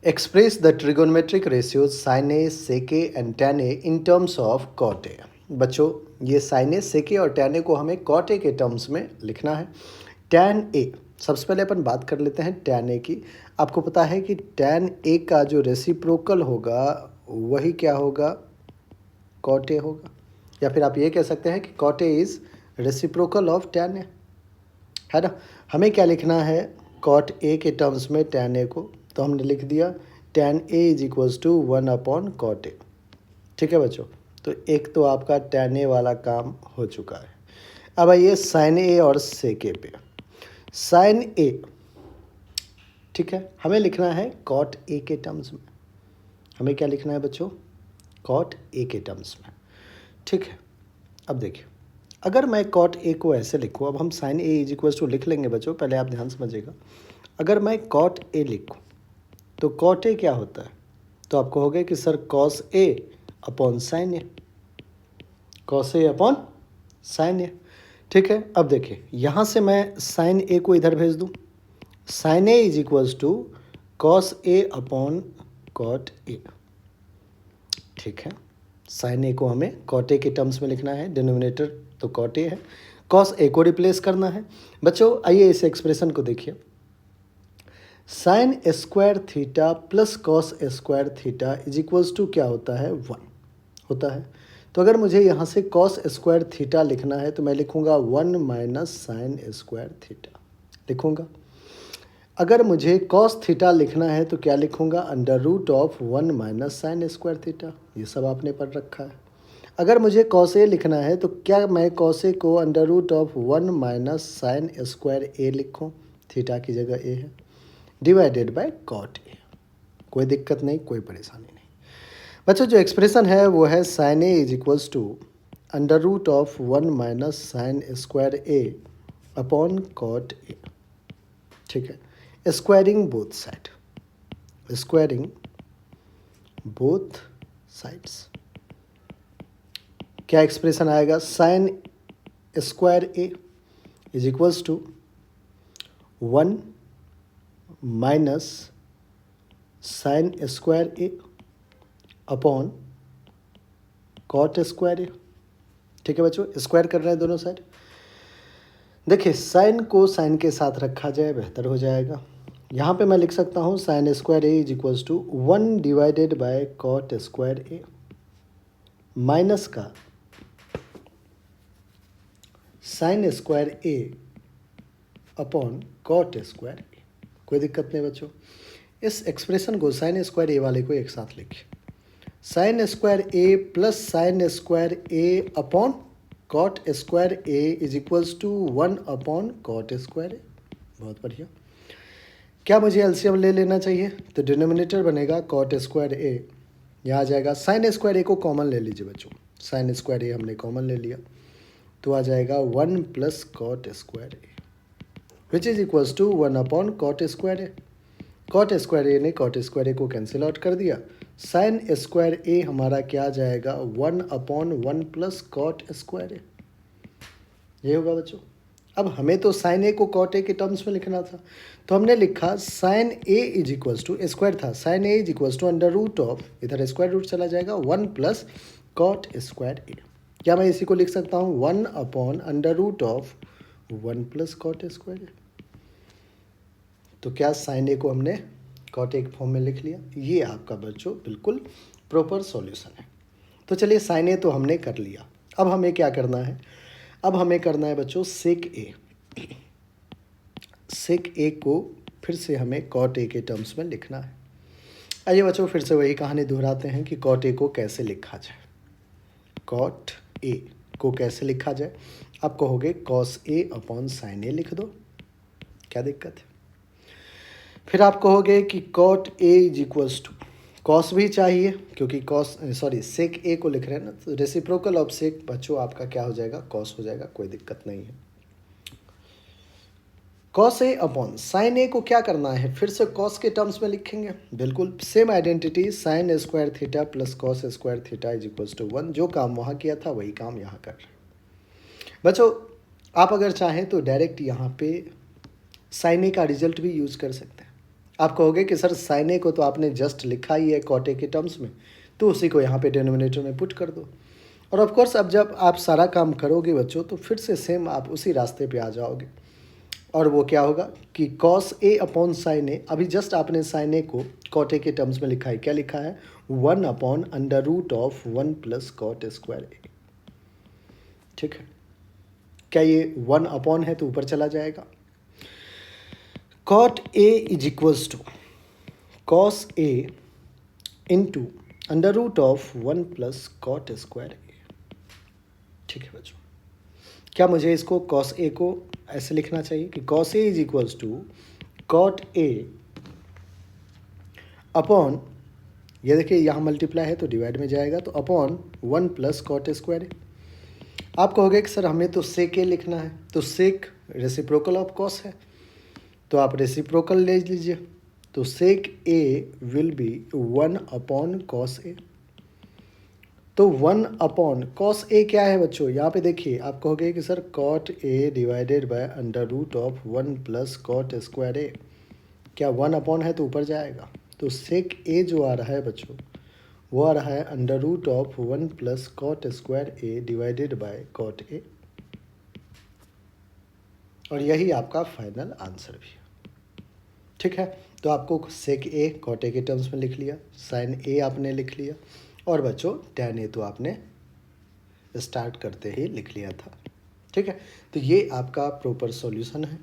Express the trigonometric ratios sin A, sec A and tan A in terms of cot A। बच्चों ये sin A, sec A और tan A को हमें cot A के terms में लिखना है। tan A सबसे पहले अपन बात कर लेते हैं tan A की। आपको पता है कि tan A का जो रेसिप्रोकल होगा वही क्या होगा, cot A होगा, या फिर आप ये कह सकते हैं कि cot A is reciprocal of tan A, है ना। हमें क्या लिखना है cot A के टर्म्स में tan A को, तो हमने लिख दिया tan A is equals to 1/cot A। ठीक है बच्चों, तो एक तो आपका tan A वाला काम हो चुका है। अब आइए sin A और sec A पे। sin A, ठीक है, हमें लिखना है cot A के टर्म्स में। हमें क्या लिखना है बच्चों, cot A के टर्म्स में। ठीक है, अब देखिए अगर मैं cot A को ऐसे लिखूँ, अब हम sin A is equals to लिख लेंगे बच्चों, पहले आप ध्यान समझिएगा। अगर मैं cot A लिखूँ तो cot A क्या होता है, तो आप कहोगे कि sir cos A upon sin A, cos A upon sin A। ठीक है, अब देखिए यहाँ से मैं sin A को इधर भेज दूँ, sin A is equals to cos A upon cot A। ठीक है, sin A को हमें cot A के टर्म्स में लिखना है, डिनोमिनेटर तो cot A है, cos A को रिप्लेस करना है। बच्चों आइए इस एक्सप्रेशन को देखिए, sine square theta plus cos square theta is equals to क्या होता है, 1 होता है। तो अगर मुझे यहाँ से कॉस स्क्वायर थीटा लिखना है तो मैं लिखूँगा 1 माइनस साइन स्क्वायर थीटा लिखूँगा। अगर मुझे कॉस थीटा लिखना है तो क्या लिखूँगा, under root of 1 minus sine square theta, ये सब आपने पढ़ रखा है। अगर मुझे कॉस ए लिखना है तो क्या मैं कॉस ए को under root of 1 minus sine square A लिखूँ, थीटा की जगह ए है, डिवाइडेड बाय कॉट ए। कोई दिक्कत नहीं, कोई परेशानी नहीं बच्चों। जो एक्सप्रेशन है वो है sine A is equals to under root of 1 minus sine square A upon cot A. ठीक है, squaring both side, squaring both sides, क्या एक्सप्रेशन आएगा, sine square A is equals to 1 minus sine square A upon cot square A. ठीक है बच्चों, square कर रहे हैं दोनों साइड। देखिए साइन को साइन के साथ रखा जाए बेहतर हो जाएगा। यहाँ पे मैं लिख सकता हूँ sine square A is equals to 1 divided by cot square A minus का sine square A upon cot square A. कोई दिक्कत नहीं बच्चों, इस एक्सप्रेशन को साइन स्क्वायर ए वाले को एक साथ लिखिए, sine square A plus sine square A upon cot square A is equals to 1 upon cot square A. बहुत बढ़िया, क्या मुझे एलसीएम ले लेना चाहिए, तो डिनोमिनेटर बनेगा कॉट स्क्वायर ए, यहाँ आ जाएगा साइन स्क्वायर ए को कॉमन ले लीजिए बच्चों, साइन स्क्वायर ए हमने कॉमन ले लिया तो आ जाएगा 1 plus cot square A which is equals to 1 upon cot square A. Cot square A ने कॉट स्क्वायर ए को कैंसिल आउट कर दिया, साइन स्क्वायर ए हमारा क्या आ जाएगा, 1 अपॉन 1 प्लस कॉट स्क्वायर ए, ये होगा बच्चों। अब हमें तो साइन ए को कॉट ए के टर्म्स में लिखना था, तो हमने लिखा sine A is equals to, square था, sine A is equals to under root of, इधर स्क्वायर रूट चला जाएगा, 1 प्लस कॉट स्क्वायर ए। क्या मैं इसी को लिख सकता हूँ 1 upon under root of 1 plus cot square A. तो क्या साइन ए को हमने कॉट ए फॉर्म में लिख लिया, ये आपका बच्चों बिल्कुल प्रॉपर सॉल्यूशन है। तो चलिए साइन ए तो हमने कर लिया, अब हमें क्या करना है, अब हमें करना है बच्चों सेक ए। सेक ए को फिर से हमें कॉट ए के टर्म्स में लिखना है। आइए बच्चों फिर से वही कहानी दोहराते हैं कि कॉट ए को कैसे लिखा जाए। कॉट ए को कैसे लिखा जाए, आप कहोगे cos A upon sine A लिख दो, क्या दिक्कत है। फिर आप कहोगे कि cot A is equals to, cos भी चाहिए क्योंकि कॉस सॉरी सेक ए को लिख रहे हैं ना, तो रेसिप्रोकल ऑफ सेक बच्चों आपका क्या हो जाएगा, कॉस हो जाएगा, कोई दिक्कत नहीं है। कॉस ए अपॉन साइन ए को क्या करना है, फिर से कॉस के टर्म्स में लिखेंगे, बिल्कुल same identity, sine square theta plus cos square theta is equals to 1। जो काम वहाँ किया था वही काम यहाँ कर रहे हैं बच्चों। आप अगर चाहें तो डायरेक्ट यहाँ पे साइन ए का रिजल्ट भी यूज़ कर सकते हैं। आप कहोगे कि सर साइन ए को तो आपने जस्ट लिखा ही है कॉट ए के टर्म्स में, तो उसी को यहाँ पे डिनोमिनेटर में पुट कर दो। और ऑफ कोर्स अब जब आप सारा काम करोगे बच्चों तो फिर से सेम आप उसी रास्ते पे आ जाओगे। और वो क्या होगा कि कॉस ए अपॉन साइन ए, अभी जस्ट आपने साइन ए को कॉट ए के टर्म्स में लिखा है। क्या लिखा है? 1 upon under root of 1 plus cot square A. ठीक है, क्या ये 1 अपॉन है तो ऊपर चला जाएगा। Cot A is equals to cos A into under root of 1 plus cot square A. ठीक है बच्चों, क्या मुझे इसको कॉस ए को ऐसे लिखना चाहिए कि cos A is equals to cot A upon, ये देखिए यहाँ मल्टीप्लाई है तो डिवाइड में जाएगा, तो अपॉन 1 प्लस कॉट स्क्वायर ए। आप कहोगे कि सर हमें तो सेक ए लिखना है, तो सेक रेसिप्रोकल ऑफ कॉस है, तो आप रेसिप्रोकल ले लीजिए। तो सेक ए will be 1 upon cos A. तो 1 अपॉन कॉस ए क्या है बच्चों? यहाँ पे देखिए, आप कहोगे कि sir cot A divided by under root of 1 plus cot square A. क्या 1 अपॉन है तो ऊपर जाएगा, तो सेक ए जो आ रहा है बच्चों वो आ रहा है under root of 1 plus cot square A divided by cot A. और यही आपका फाइनल आंसर भी है। ठीक है, तो आपको सेक ए कॉट ए के टर्म्स में लिख लिया, साइन ए आपने लिख लिया, और बच्चों टैन ए तो आपने स्टार्ट करते ही लिख लिया था। ठीक है, तो ये आपका प्रॉपर सॉल्यूशन है।